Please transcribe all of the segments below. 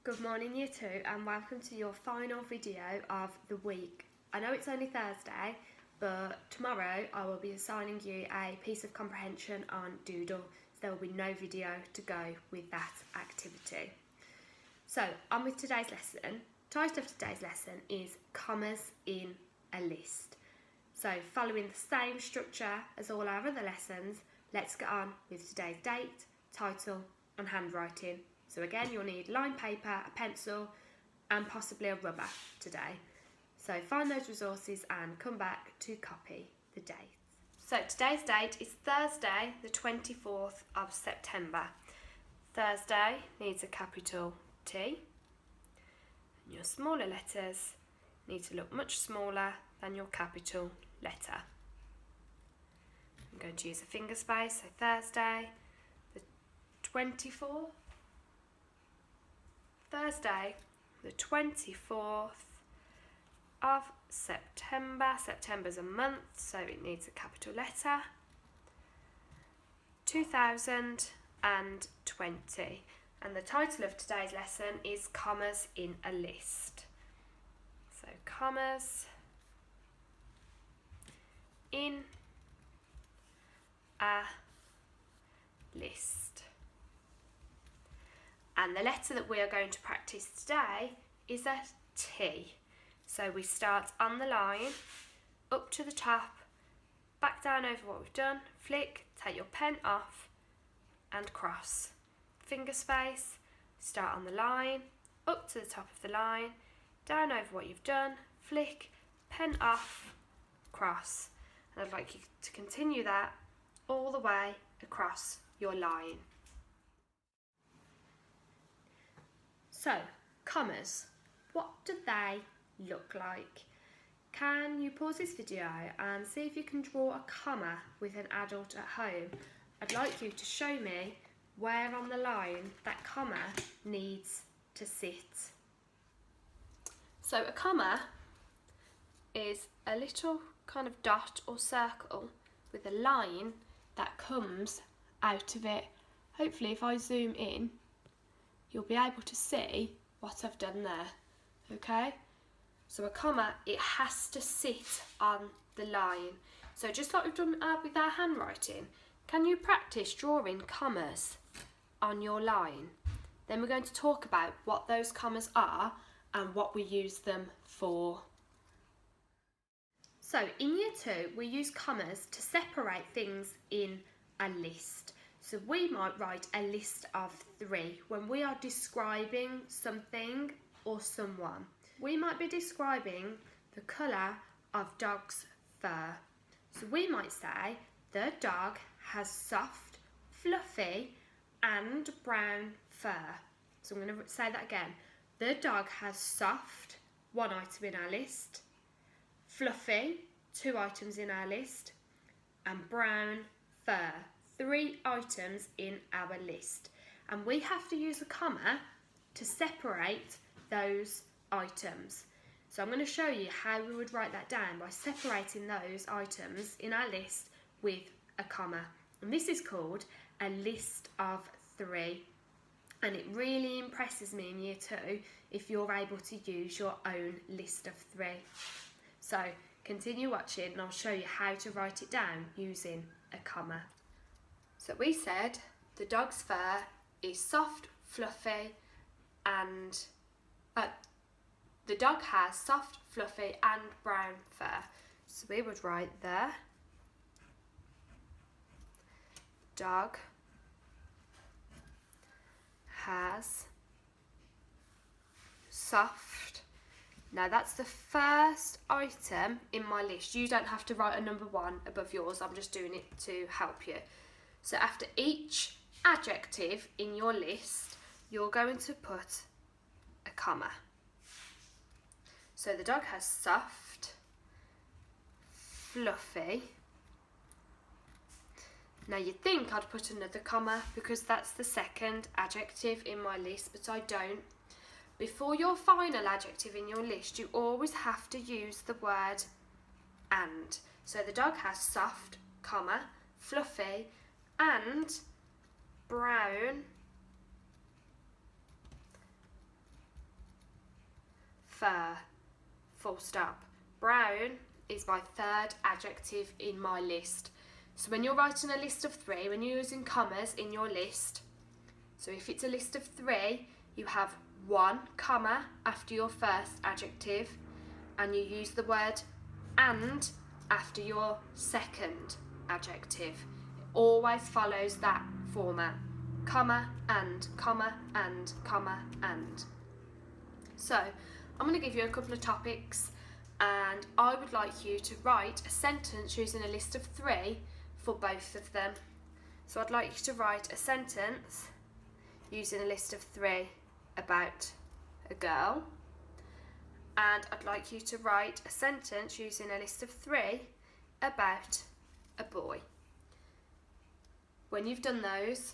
Good morning Year 2 and welcome to your final video of the week. I know it's only Thursday, but tomorrow I will be assigning you a piece of comprehension on Doodle, so there will be no video to go with that activity. So on with today's lesson. Title of today's lesson is Commas in a List. So following the same structure as all our other lessons, let's get on with today's date, title and handwriting. So again, you'll need lined paper, a pencil and possibly a rubber today. So find those resources and come back to copy the date. So today's date is Thursday the 24th of September. Thursday needs a capital T. And your smaller letters need to look much smaller than your capital letter. I'm going to use a finger space, so Thursday the 24th. Thursday, the 24th of September. September's a month, so it needs a capital letter. 2020. And the title of today's lesson is Commas in a List. So, commas in a list. And the letter that we are going to practice today is a T. So we start on the line, up to the top, back down over what we've done, flick, take your pen off and cross. Finger space, start on the line, up to the top of the line, down over what you've done, flick, pen off, cross. And I'd like you to continue that all the way across your line. So, commas, what do they look like? Can you pause this video and see if you can draw a comma with an adult at home? I'd like you to show me where on the line that comma needs to sit. So a comma is a little kind of dot or circle with a line that comes out of it. Hopefully if I zoom in, you'll be able to see what I've done there, okay? So a comma, it has to sit on the line. So just like we've done with our handwriting, can you practice drawing commas on your line? Then we're going to talk about what those commas are and what we use them for. So in Year 2, we use commas to separate things in a list. So we might write a list of 3 when we are describing something or someone. We might be describing the colour of dog's fur. So we might say, the dog has soft, fluffy and brown fur. So I'm going to say that again. The dog has soft, 1 item in our list, fluffy, 2 items in our list, and brown fur. 3 items in our list, and we have to use a comma to separate those items. So I'm going to show you how we would write that down by separating those items in our list with a comma. And this is called a list of 3. And it really impresses me in Year 2 if you're able to use your own list of 3. So continue watching and I'll show you how to write it down using a comma. So we said the dog's fur is soft, fluffy and the dog has soft, fluffy and brown fur. So we would write the dog has soft. Now that's the first item in my list. You don't have to write a number 1 above yours. I'm just doing it to help you. So after each adjective in your list, you're going to put a comma. So the dog has soft, fluffy. Now you'd think I'd put another comma because that's the second adjective in my list, but I don't. Before your final adjective in your list, you always have to use the word and. So the dog has soft, comma, fluffy, and brown fur, full stop. Brown is my third adjective in my list. So when you're writing a list of 3, when you're using commas in your list, so if it's a list of 3, you have 1 comma after your first adjective, and you use the word and after your second adjective. It always follows that format. Comma, and, comma, and, comma, and. So, I'm going to give you a couple of topics, and I would like you to write a sentence using a list of 3 for both of them. So I'd like you to write a sentence using a list of 3 about a girl, and I'd like you to write a sentence using a list of 3 about a boy. When you've done those,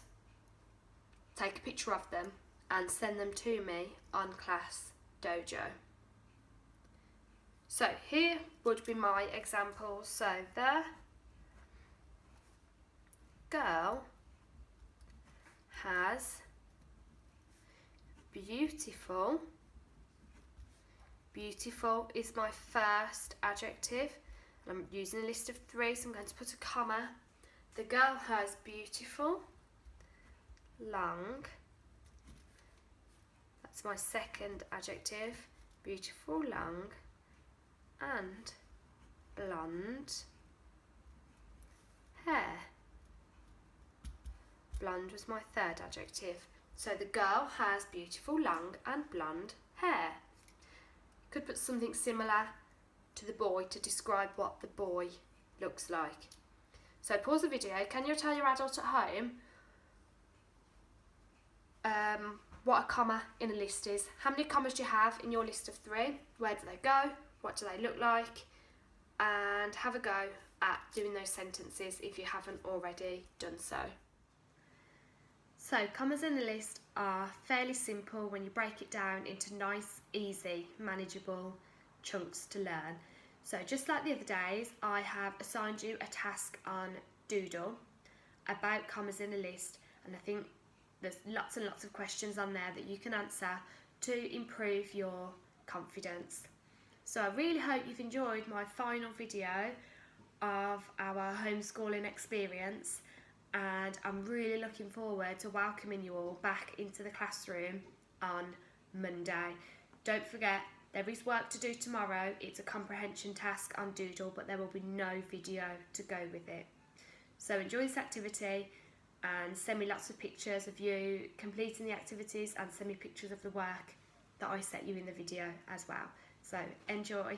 take a picture of them and send them to me on Class Dojo. So here would be my examples. So the girl has beautiful. Beautiful is my first adjective. I'm using a list of 3, so I'm going to put a comma. The girl has beautiful, long. That's my second adjective. Beautiful, long, and blonde hair. Blonde was my third adjective. So the girl has beautiful, long, and blonde hair. Could put something similar to the boy to describe what the boy looks like. So pause the video. Can you tell your adult at home what a comma in a list is? How many commas do you have in your list of 3? Where do they go? What do they look like? And have a go at doing those sentences if you haven't already done so. So commas in the list are fairly simple when you break it down into nice, easy, manageable chunks to learn. So just like the other days, I have assigned you a task on Doodle about commas in a list, and I think there's lots and lots of questions on there that you can answer to improve your confidence. So I really hope you've enjoyed my final video of our homeschooling experience, and I'm really looking forward to welcoming you all back into the classroom on Monday. Don't forget, there is work to do tomorrow. It's a comprehension task on Doodle, but there will be no video to go with it. So enjoy this activity and send me lots of pictures of you completing the activities, and send me pictures of the work that I set you in the video as well. So enjoy.